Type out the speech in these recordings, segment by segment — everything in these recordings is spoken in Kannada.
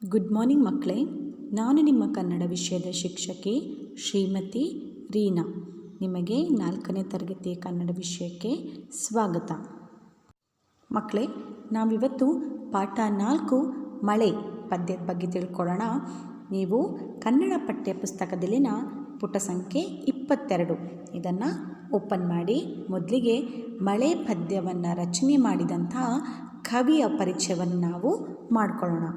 ಗುಡ್ ಮಾರ್ನಿಂಗ್ ಮಕ್ಕಳೇ. ನಾನು ನಿಮ್ಮ ಕನ್ನಡ ವಿಷಯದ ಶಿಕ್ಷಕಿ ಶ್ರೀಮತಿ ರೀನಾ. ನಿಮಗೆ 4ನೇ ತರಗತಿಯ ಕನ್ನಡ ವಿಷಯಕ್ಕೆ ಸ್ವಾಗತ. ಮಕ್ಕಳೇ, ನಾವಿವತ್ತು ಪಾಠ 4 ಮಳೆ ಪದ್ಯದ ಬಗ್ಗೆ ತಿಳ್ಕೊಳ್ಳೋಣ. ನೀವು ಕನ್ನಡ ಪಠ್ಯ ಪುಸ್ತಕದಲ್ಲಿನ ಪುಟ ಸಂಖ್ಯೆ 22 ಇದನ್ನು ಓಪನ್ ಮಾಡಿ ಮೊದಲಿಗೆ ಮಳೆ ಪದ್ಯವನ್ನು ರಚನೆ ಮಾಡಿದಂತಹ ಕವಿಯ ಪರಿಚಯವನ್ನು ನಾವು ಮಾಡಿಕೊಳ್ಳೋಣ.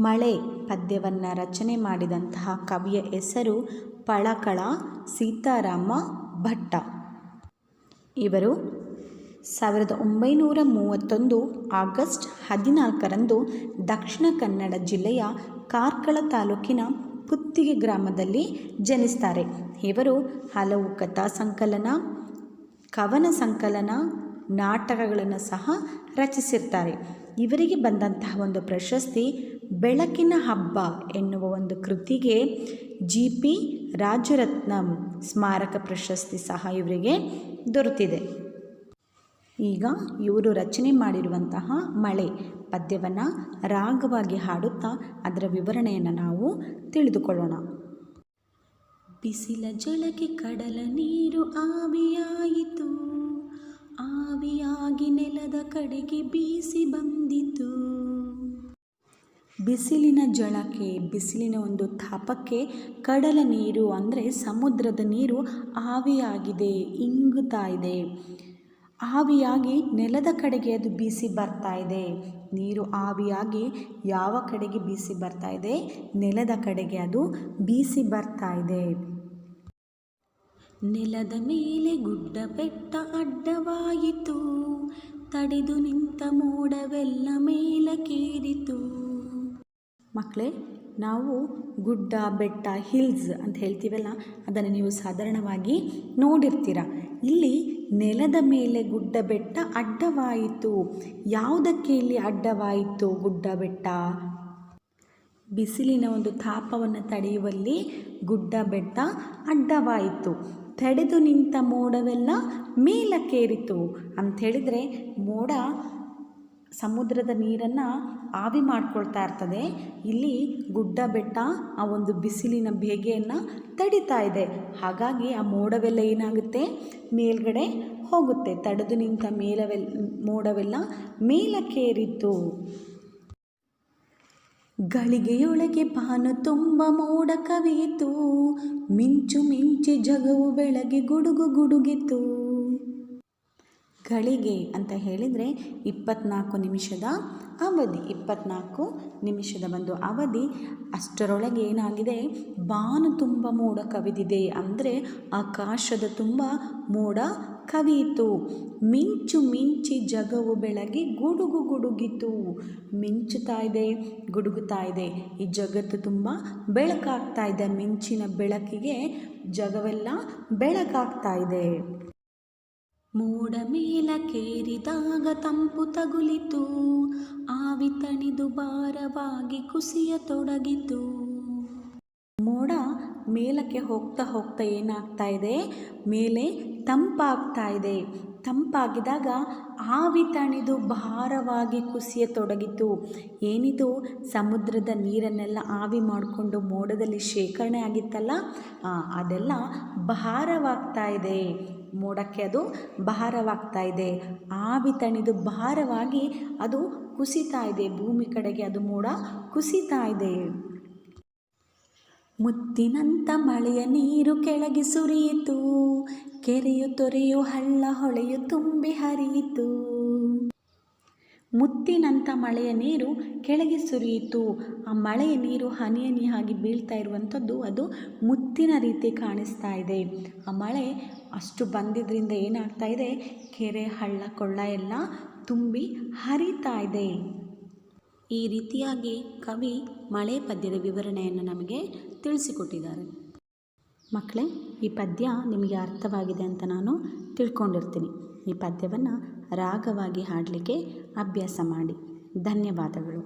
ಮಳೆ ಪದ್ಯವನ್ನು ರಚನೆ ಮಾಡಿದಂತಹ ಕವಿಯ ಹೆಸರು ಪಳಕಳ ಸೀತಾರಾಮ ಭಟ್ಟ. ಇವರು 1931 ಆಗಸ್ಟ್ 14ರಂದು ದಕ್ಷಿಣ ಕನ್ನಡ ಜಿಲ್ಲೆಯ ಕಾರ್ಕಳ ತಾಲೂಕಿನ ಕುತ್ತಿಗೆ ಗ್ರಾಮದಲ್ಲಿ ಜನಿಸ್ತಾರೆ. ಇವರು ಹಲವು ಕಥಾ ಸಂಕಲನ, ಕವನ ಸಂಕಲನ, ನಾಟಕಗಳನ್ನು ಸಹ ರಚಿಸಿರ್ತಾರೆ. ಇವರಿಗೆ ಬಂದಂತಹ ಒಂದು ಪ್ರಶಸ್ತಿ ಬೆಳಕಿನ ಹಬ್ಬ ಎನ್ನುವ ಒಂದು ಕೃತಿಗೆ GP ರಾಜರತ್ನಂ ಸ್ಮಾರಕ ಪ್ರಶಸ್ತಿ ಸಹ ಇವರಿಗೆ ದೊರೆತಿದೆ. ಈಗ ಇವರು ರಚನೆ ಮಾಡಿರುವಂತಹ ಮಳೆ ಪದ್ಯವನ್ನು ರಾಗವಾಗಿ ಹಾಡುತ್ತಾ ಅದರ ವಿವರಣೆಯನ್ನು ನಾವು ತಿಳಿದುಕೊಳ್ಳೋಣ. ಬಿಸಿಲ ಜಳಕ್ಕೆ ಕಡಲ ನೀರು ಆವಿಯಾಯಿತು, ಆವಿಯಾಗಿ ನೆಲದ ಕಡೆಗೆ ಬೀಸಿ ಬಂದಿತು. ಬಿಸಿಲಿನ ಜಳಕ್ಕೆ, ಬಿಸಿಲಿನ ಒಂದು ತಾಪಕ್ಕೆ ಕಡಲ ನೀರು ಅಂದರೆ ಸಮುದ್ರದ ನೀರು ಆವಿಯಾಗಿದೆ, ಇಂಗುತ್ತಾ ಇದೆ. ಆವಿಯಾಗಿ ನೆಲದ ಕಡೆಗೆ ಅದು ಬೀಸಿ ಬರ್ತಾ ಇದೆ. ನೀರು ಆವಿಯಾಗಿ ಯಾವ ಕಡೆಗೆ ಬೀಸಿ ಬರ್ತಾ ಇದೆ? ನೆಲದ ಕಡೆಗೆ ಅದು ಬೀಸಿ ಬರ್ತಾ ಇದೆ. ನೆಲದ ಮೇಲೆ ಗುಡ್ಡ ಬೆಟ್ಟ ಅಡ್ಡವಾಯಿತು, ತಡೆದು ನಿಂತ ಮೋಡವೆಲ್ಲ ಮೇಲಕ್ಕೇರಿತು. ಮಕ್ಕಳೇ, ನಾವು ಗುಡ್ಡ ಬೆಟ್ಟ ಹಿಲ್ಸ್ ಅಂತ ಹೇಳ್ತೀವಲ್ಲ, ಅದನ್ನು ನೀವು ಸಾಧಾರಣವಾಗಿ ನೋಡಿರ್ತೀರ. ಇಲ್ಲಿ ನೆಲದ ಮೇಲೆ ಗುಡ್ಡ ಬೆಟ್ಟ ಅಡ್ಡವಾಯಿತು. ಯಾವುದಕ್ಕೆ ಇಲ್ಲಿ ಅಡ್ಡವಾಯಿತು ಗುಡ್ಡ ಬೆಟ್ಟ? ಬಿಸಿಲಿನ ಒಂದು ತಾಪವನ್ನು ತಡೆಯುವಲ್ಲಿ ಗುಡ್ಡ ಬೆಟ್ಟ ಅಡ್ಡವಾಯಿತು. ತಡೆದು ನಿಂತ ಮೋಡವೆಲ್ಲ ಮೇಲಕ್ಕೇರಿತು ಅಂಥೇಳಿದರೆ, ಮೋಡ ಸಮುದ್ರದ ನೀರನ್ನು ಆವಿ ಮಾಡ್ಕೊಳ್ತಾ ಇರ್ತದೆ. ಇಲ್ಲಿ ಗುಡ್ಡ ಬೆಟ್ಟ ಆ ಒಂದು ಬಿಸಿಲಿನ ಬೇಗೆಯನ್ನು ತಡಿತಾ ಇದೆ. ಹಾಗಾಗಿ ಆ ಮೋಡವೆಲ್ಲ ಏನಾಗುತ್ತೆ? ಮೇಲ್ಗಡೆ ಹೋಗುತ್ತೆ. ತಡೆದು ನಿಂತ ಮೋಡವೆಲ್ಲ ಮೇಲಕ್ಕೇರಿತು. ಗಳಿಗೆಯೊಳಗೆ ಬಾನು ತುಂಬ ಮೋಡ ಕವಿಯಿತು, ಮಿಂಚು ಮಿಂಚಿ ಜಗವು ಬೆಳಗ್ಗೆ ಗುಡುಗು ಗುಡುಗಿತು. ಗಳಿಗೆ ಅಂತ ಹೇಳಿದರೆ 24 ನಿಮಿಷದ ಅವಧಿ, 24 ನಿಮಿಷದ ಒಂದು ಅವಧಿ. ಅಷ್ಟರೊಳಗೆ ಏನಾಗಿದೆ? ಬಾನು ತುಂಬ ಮೋಡ ಕವಿದಿದೆ, ಅಂದರೆ ಆಕಾಶದ ತುಂಬ ಮೋಡ ಕವಿಯಿತು. ಮಿಂಚು ಮಿಂಚಿ ಜಗವು ಬೆಳಗ್ಗೆ ಗುಡುಗು ಗುಡುಗಿತು. ಮಿಂಚುತ್ತಾ ಇದೆ, ಗುಡುಗುತ್ತಾ ಇದೆ. ಈ ಜಗತ್ತು ತುಂಬ ಬೆಳಕಾಗ್ತಾ ಇದೆ. ಮಿಂಚಿನ ಬೆಳಕಿಗೆ ಜಗವೆಲ್ಲ ಬೆಳಕಾಗ್ತಾ ಇದೆ. ಮೋಡ ಮೇಲಕ್ಕೇರಿದಾಗ ತಂಪು ತಗುಲಿತು, ಆವಿ ತಣಿದು ಭಾರವಾಗಿ ಕುಸಿಯತೊಡಗಿತು. ಮೋಡ ಮೇಲಕ್ಕೆ ಹೋಗ್ತಾ ಹೋಗ್ತಾ ಏನಾಗ್ತಾ ಇದೆ? ಮೇಲೆ ತಂಪಾಗ್ತಾ ಇದೆ. ತಂಪಾಗಿದಾಗ ಆವಿ ತಣಿದು ಭಾರವಾಗಿ ಕುಸಿಯತೊಡಗಿತು. ಏನಿದು? ಸಮುದ್ರದ ನೀರನ್ನೆಲ್ಲ ಆವಿ ಮಾಡಿಕೊಂಡು ಮೋಡದಲ್ಲಿ ಶೇಖರಣೆ ಆಗಿತ್ತಲ್ಲ, ಅದೆಲ್ಲ ಭಾರವಾಗ್ತಾ ಇದೆ. ಮೋಡಕ್ಕೆ ಅದು ಭಾರವಾಗ್ತಾ ಇದೆ. ಆವಿ ತಣಿದು ಭಾರವಾಗಿ ಅದು ಕುಸಿತಾ ಇದೆ. ಭೂಮಿ ಕಡೆಗೆ ಅದು ಮೋಡ ಕುಸಿತಾ ಇದೆ. ಮುತ್ತಿನಂಥ ಮಳೆಯ ನೀರು ಕೆಳಗೆ ಸುರಿಯಿತು, ಕೆರೆಯು ತೊರೆಯು ಹಳ್ಳ ಹೊಳೆಯು ತುಂಬಿ ಹರಿಯಿತು. ಮುತ್ತಿನಂಥ ಮಳೆಯ ನೀರು ಕೆಳಗೆ ಸುರಿಯಿತು. ಆ ಮಳೆಯ ನೀರು ಹನಿ ಹನಿಯಾಗಿ ಬೀಳ್ತಾ ಇರುವಂಥದ್ದು ಅದು ಮುತ್ತಿನ ರೀತಿ ಕಾಣಿಸ್ತಾ ಇದೆ. ಆ ಮಳೆ ಅಷ್ಟು ಬಂದಿದ್ದರಿಂದ ಏನಾಗ್ತಾ ಇದೆ? ಕೆರೆ ಹಳ್ಳ ಕೊಳ್ಳ ಎಲ್ಲ ತುಂಬಿ ಹರಿತಾ ಇದೆ. ಈ ರೀತಿಯಾಗಿ ಕವಿ ಮಳೆ ಪದ್ಯದ ವಿವರಣೆಯನ್ನು ನಮಗೆ ತಿಳಿಸಿಕೊಟ್ಟಿದ್ದಾರೆ. ಮಕ್ಕಳೇ, ಈ ಪದ್ಯ ನಿಮಗೆ ಅರ್ಥವಾಗಿದೆ ಅಂತ ನಾನು ತಿಳ್ಕೊಂಡಿರ್ತೀನಿ. ಈ ಪದ್ಯವನ್ನು ರಾಗವಾಗಿ ಹಾಡಲಿಕ್ಕೆ ಅಭ್ಯಾಸ ಮಾಡಿ. ಧನ್ಯವಾದಗಳು.